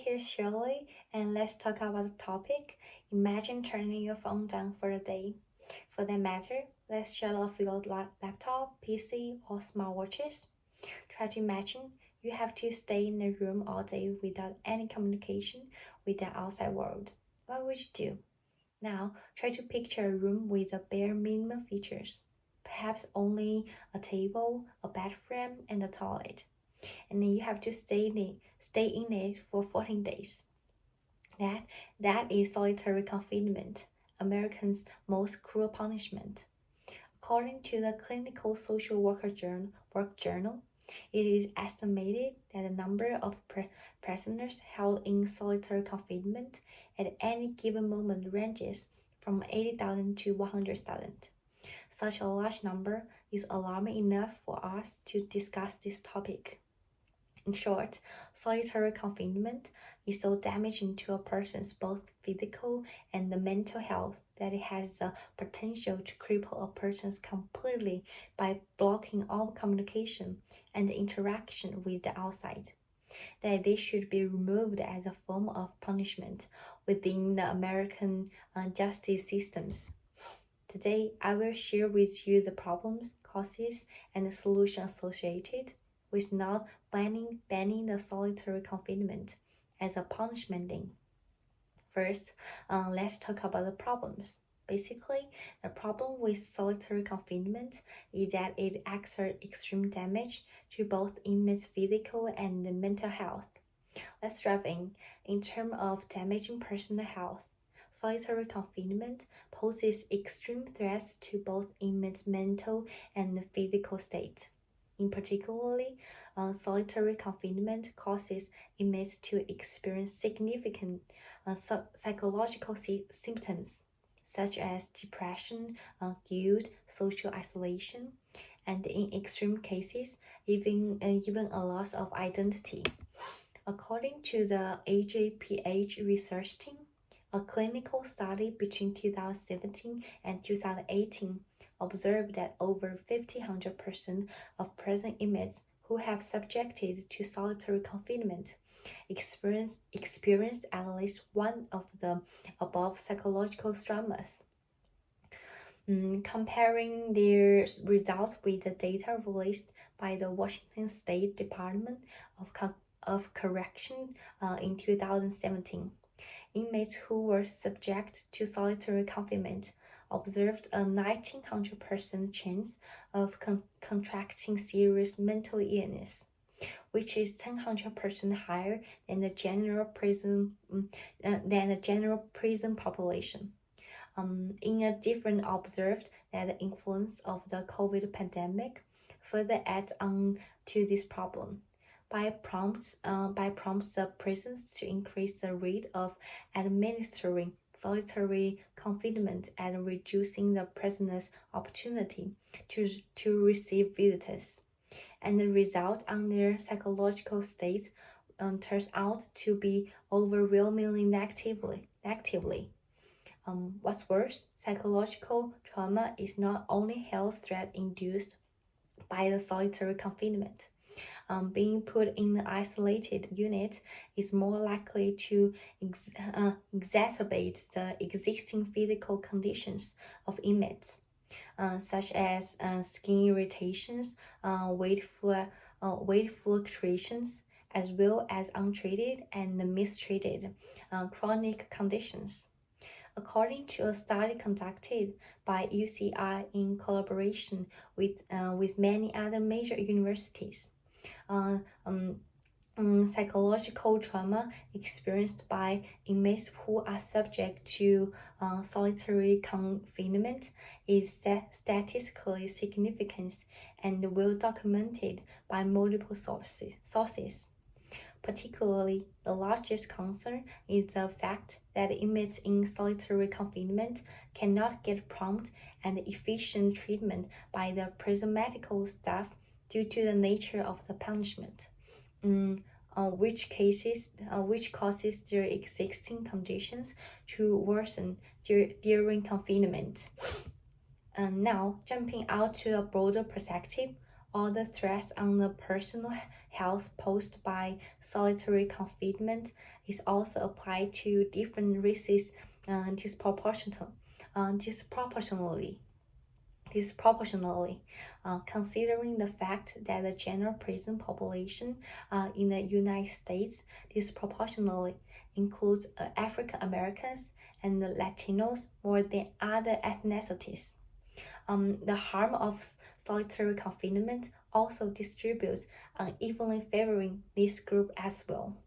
here's Shirley, and let's talk about the topic. Imagine turning your phone down for a day. For that matter, let's shut off your laptop, PC, or smartwatches. Try to imagine you have to stay in a room all day without any communication with the outside world. What would you do? Now, try to picture a room with the bare minimum features. Perhaps only a table, a bed frame, and a toilet, and then you have to stay in it for 14 days. That is solitary confinement, Americans' most cruel punishment. According to the Clinical Social Work Journal, it is estimated that the number of prisoners held in solitary confinement at any given moment ranges from 80,000 to 100,000. Such a large number is alarming enough for us to discuss this topic. In short, solitary confinement is so damaging to a person's both physical and mental health that it has the potential to cripple a person completely by blocking all communication and interaction with the outside. That this should be removed as a form of punishment within the American justice systems. Today, I will share with you the problems, causes, and the solutions associated with not banning the solitary confinement as a punishment thing. First, let's talk about the problems. Basically, the problem with solitary confinement is that it exerts extreme damage to both inmates' physical and mental health. Let's dive in. In terms of damaging personal health, solitary confinement poses extreme threats to both inmates' mental and physical state. In particular, solitary confinement causes inmates to experience significant psychological symptoms such as depression, guilt, social isolation, and in extreme cases, even a loss of identity. According to the AJPH research team, a clinical study between 2017 and 2018 observed that over 1,500% of prison inmates who have subjected to solitary confinement experienced at least one of the above psychological traumas. Comparing their results with the data released by the Washington State Department of Correction in 2017, inmates who were subject to solitary confinement observed a 1,900% chance of contracting serious mental illness, which is 100% higher than the general prison population. In a different observed that the influence of the COVID pandemic further adds on to this problem by prompts the prisons to increase the rate of administering solitary confinement and reducing the prisoner's opportunity to receive visitors. And the result on their psychological state turns out to be overwhelmingly negatively. What's worse, psychological trauma is not only health threat induced by the solitary confinement. Being put in an isolated unit is more likely to exacerbate the existing physical conditions of inmates, such as skin irritations, weight fluctuations, as well as untreated and mistreated chronic conditions. According to a study conducted by UCI in collaboration with many other major universities, psychological trauma experienced by inmates who are subject to solitary confinement is statistically significant and well documented by multiple sources. Particularly, the largest concern is the fact that inmates in solitary confinement cannot get prompt and efficient treatment by the prison medical staff due to the nature of the punishment, which causes their existing conditions to worsen during confinement. Now, jumping out to a broader perspective, all the stress on the personal health posed by solitary confinement is also applied to different races disproportionately disproportionately, considering the fact that the general prison population in the United States disproportionately includes African Americans and Latinos more than other ethnicities. The harm of solitary confinement also distributes unevenly favoring this group as well.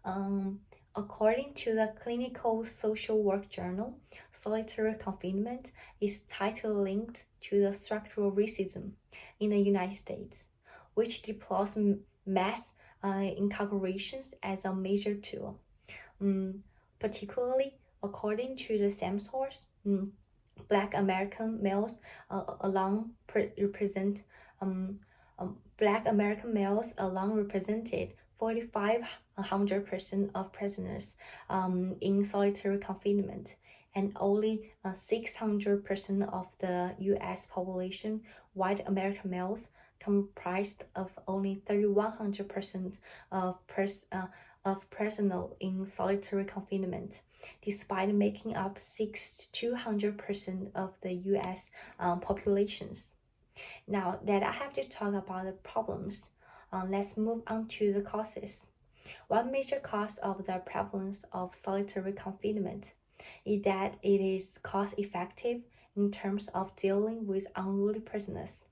Um, According to the Clinical Social Work Journal, solitary confinement is tightly linked to the structural racism in the United States, which deploys mass incarcerations as a major tool. Particularly, according to the same source, Black American males alone represent um, Black American males alone represented 4,500% of prisoners in solitary confinement, and only 600% of the U.S. population. White American males comprised of only 3,100% of personnel in solitary confinement, despite making up 200% of the U.S. Populations. Now that I have to talk about the problems, let's move on to the causes. One major cause of the prevalence of solitary confinement is that it is cost-effective in terms of dealing with unruly prisoners.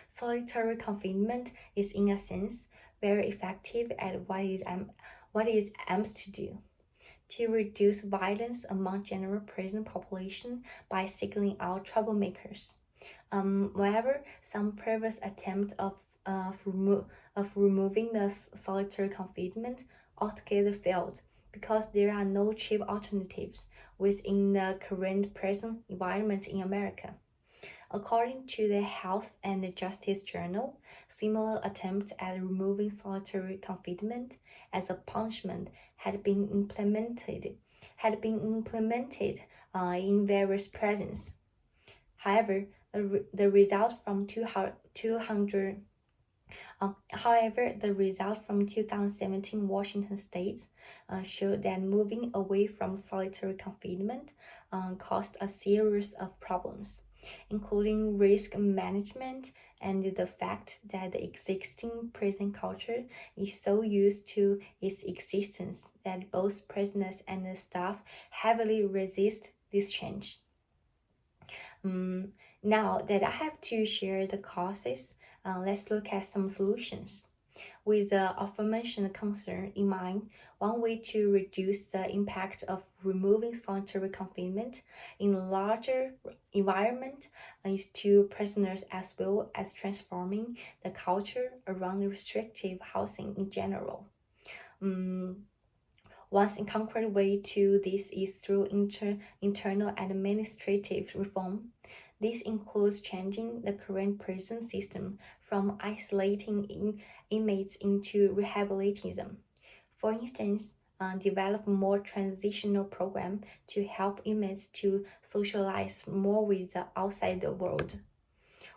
Solitary confinement is, in a sense, very effective at what it aims to do: to reduce violence among general prison population by singling out troublemakers. However, some previous attempts of removing the solitary confinement altogether failed because there are no cheap alternatives within the current prison environment in America. According to the Health and Justice Journal, similar attempts at removing solitary confinement as a punishment had been implemented in various prisons. However, the result from 2017 Washington State showed that moving away from solitary confinement caused a series of problems, including risk management and the fact that the existing prison culture is so used to its existence that both prisoners and the staff heavily resist this change. Now that I have to share the causes, let's look at some solutions. With the aforementioned concern in mind, one way to reduce the impact of removing solitary confinement in a larger environment is to prisoners, as well as transforming the culture around restrictive housing in general. One concrete way to this is through internal administrative reform. This includes changing the current prison system from isolating inmates into rehabilitation. For instance, develop more transitional program to help inmates to socialize more with the outside world.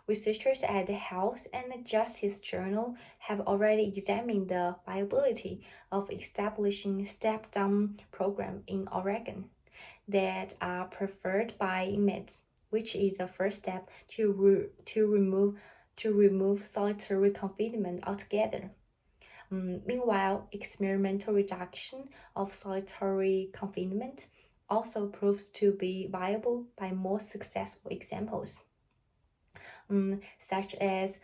Researchers at the Health and Justice Journal have already examined the viability of establishing step-down programs in Oregon that are preferred by inmates, which is the first step to remove solitary confinement altogether. Meanwhile, experimental reduction of solitary confinement also proves to be viable by more successful examples, such as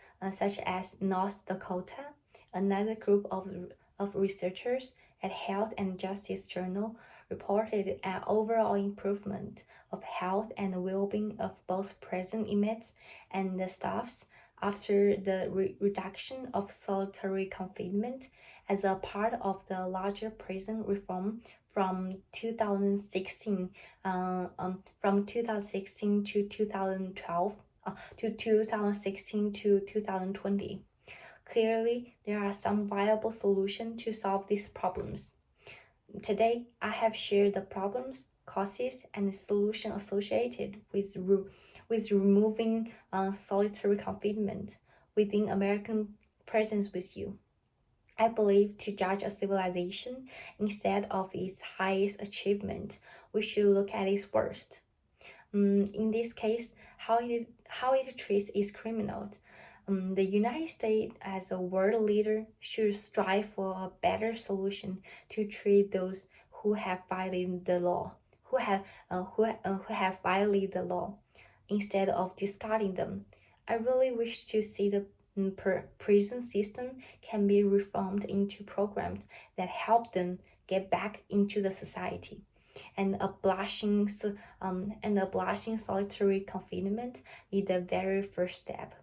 North Dakota. Another group of researchers at Health and Justice Journal reported an overall improvement of health and well-being of both prison inmates and the staffs after the reduction of solitary confinement as a part of the larger prison reform from 2016 to 2012 to 2016 to 2020. Clearly, there are some viable solutions to solve these problems. Today, I have shared the problems, causes, and solutions associated with removing solitary confinement. within American presence with you. I believe to judge a civilization instead of its highest achievement, we should look at its worst. In this case, how it treats its criminals. The United States, as a world leader, should strive for a better solution to treat those who have violated the law, who have violated the law, instead of discarding them. I really wish to see the prison system can be reformed into programs that help them get back into the society, and abolishing solitary confinement is the very first step.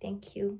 Thank you.